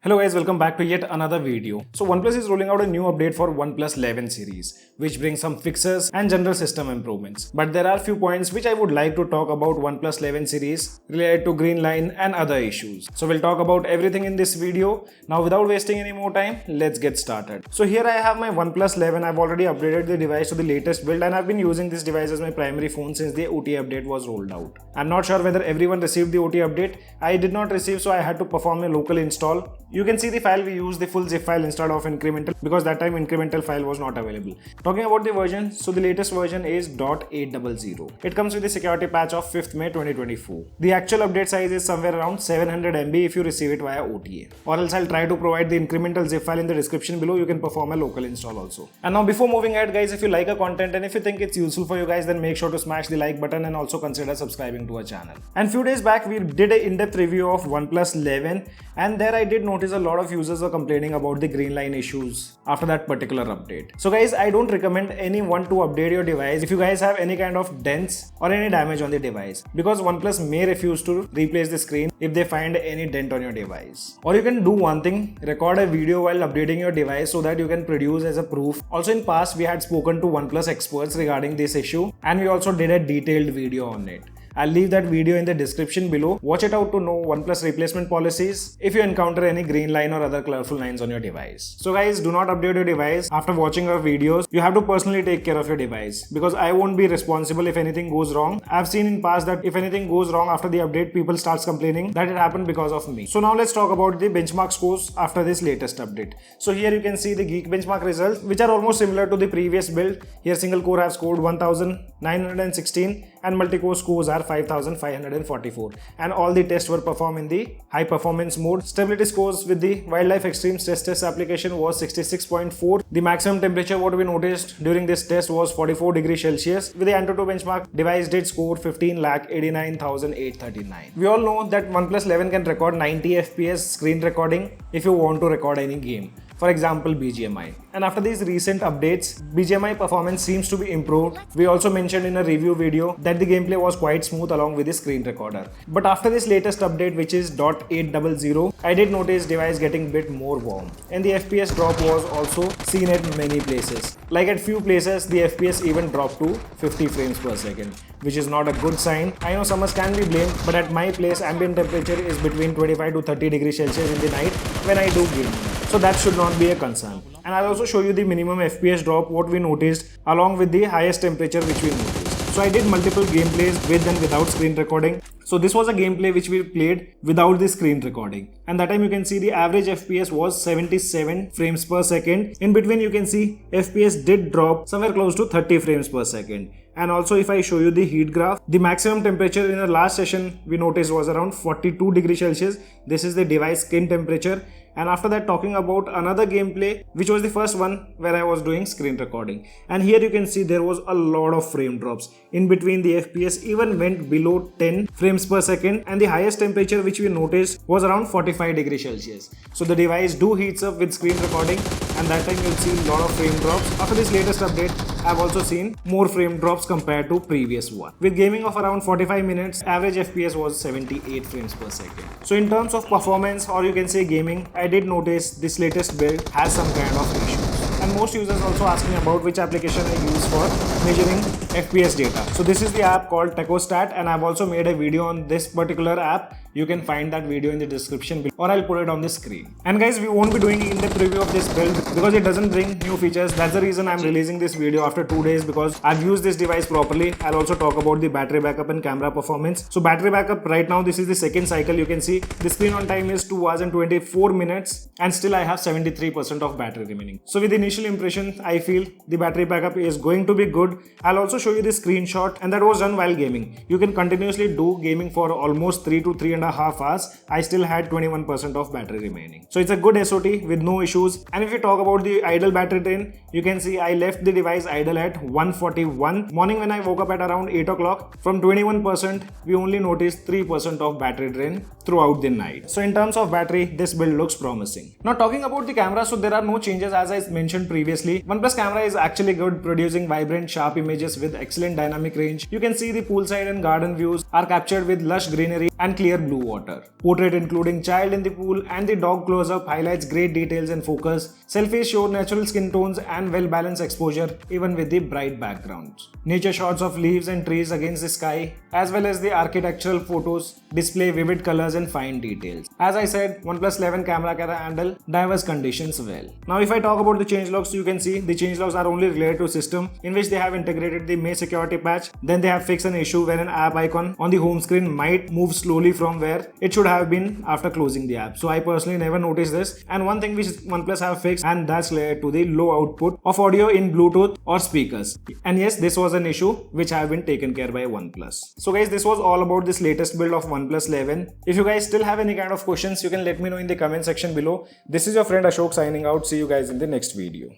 Hello guys, welcome back to yet another video. So OnePlus is rolling out a new update for OnePlus 11 series, which brings some fixes and general system improvements. But there are few points which I would like to talk about OnePlus 11 series related to green line and other issues. So we'll talk about everything in this video. Now without wasting any more time, let's get started. So here I have my OnePlus 11. I've already upgraded the device to the latest build and I've been using this device as my primary phone since the OTA update was rolled out. I'm not sure whether everyone received the OTA update. I did not receive, so I had to perform a local install. You can see the file we used the full zip file instead of incremental because that time incremental file was not available. Talking about the version, so the latest version is .800. It comes with the security patch of 5th May 2024. The actual update size is somewhere around 700 MB if you receive it via OTA. Or else I'll try to provide the incremental zip file in the description below. You can perform a local install also. And now before moving ahead guys, if you like our content and if you think it's useful for you guys, then make sure to smash the like button and also consider subscribing to our channel. And few days back we did an in-depth review of OnePlus 11 and there I did notice a lot of users were complaining about the green line issues after that particular update. So guys, I don't recommend anyone to update your device if you guys have any kind of dents or any damage on the device, because OnePlus may refuse to replace the screen if they find any dent on your device. Or you can do one thing, record a video while updating your device so that you can produce as a proof. Also in past we had spoken to OnePlus experts regarding this issue and we also did a detailed video on it. I'll leave that video in the description below. Watch it out to know OnePlus replacement policies if you encounter any green line or other colorful lines on your device. So guys, do not update your device after watching our videos. You have to personally take care of your device because I won't be responsible if anything goes wrong. I've seen in past that if anything goes wrong after the update, people starts complaining that it happened because of me. So now let's talk about the benchmark scores after this latest update. So here you can see the Geek benchmark results, which are almost similar to the previous build. Here single core have scored 1916 and multi-core scores are 5544 and all the tests were performed in the high performance mode. Stability scores with the Wildlife Extreme stress test application was 66.4. The maximum temperature what we noticed during this test was 44 degrees Celsius. With the Antutu benchmark, device did score 15,89,839. We all know that OnePlus 11 can record 90 FPS screen recording if you want to record any game. For example, BGMI. And after these recent updates, BGMI performance seems to be improved. We also mentioned in a review video that the gameplay was quite smooth along with the screen recorder. But after this latest update, which is .800, I did notice device getting a bit more warm. And the FPS drop was also seen at many places. Like at few places, the FPS even dropped to 50 frames per second, which is not a good sign. I know summers can be blamed, but at my place, ambient temperature is between 25 to 30 degrees Celsius in the night when I do gaming. So that should not be a concern. And I'll also show you the minimum FPS drop what we noticed along with the highest temperature which we noticed. So I did multiple gameplays with and without screen recording. So this was a gameplay which we played without the screen recording. And that time you can see the average FPS was 77 frames per second. In between you can see FPS did drop somewhere close to 30 frames per second. And also if I show you the heat graph, the maximum temperature in the last session we noticed was around 42 degrees Celsius. This is the device skin temperature. And after that, talking about another gameplay, which was the first one where I was doing screen recording. And here you can see there was a lot of frame drops. In between the FPS even went below 10 frames per second and the highest temperature which we noticed was around 45 degrees Celsius. So the device do heats up with screen recording and that time you'll see a lot of frame drops. After this latest update, I've also seen more frame drops compared to previous one. With gaming of around 45 minutes, average FPS was 78 frames per second. So in terms of performance or you can say gaming, I did notice this latest build has some kind of issues. And most users also ask me about which application I use for measuring FPS data. So this is the app called Techostat and I've also made a video on this particular app. You can find that video in the description below or I'll put it on the screen. And guys, we won't be doing in-depth review of this build because it doesn't bring new features. That's the reason I'm releasing this video after 2 days because I've used this device properly. I'll also talk about the battery backup and camera performance. So battery backup right now, this is the second cycle. You can see the screen on time is 2 hours and 24 minutes and still I have 73% of battery remaining. So with the initial impression, I feel the battery backup is going to be good. I'll also show you the screenshot and that was done while gaming. You can continuously do gaming for almost 3 to 3.5 hours. I still had 21% of battery remaining. So it's a good SOT with no issues. And if you talk about the idle battery drain, you can see I left the device idle at 141. Morning when I woke up at around 8 o'clock, from 21%, we only noticed 3% of battery drain throughout the night. So in terms of battery, this build looks promising. Now talking about the camera, so there are no changes as I mentioned previously. OnePlus camera is actually good, producing vibrant, sharp images with excellent dynamic range. You can see the poolside and garden views are captured with lush greenery and clear blue water. Portrait including child in the pool and the dog close-up highlights great details and focus. Selfies show natural skin tones and well-balanced exposure even with the bright backgrounds. Nature shots of leaves and trees against the sky as well as the architectural photos display vivid colors and fine details. As I said, OnePlus 11 camera can handle diverse conditions well. Now if I talk about the changelogs, you can see the changelogs are only related to system in which they have integrated the May security patch. Then they have fixed an issue where an app icon on the home screen might move slowly from where it should have been after closing the app. So I personally never noticed this. And one thing which OnePlus have fixed, and that's related to the low output of audio in Bluetooth or speakers. And yes, this was an issue which have been taken care by OnePlus. So guys, this was all about this latest build of OnePlus 11. If you guys still have any kind of questions, you can let me know in the comment section below. This is your friend Ashok signing out. See you guys in the next video.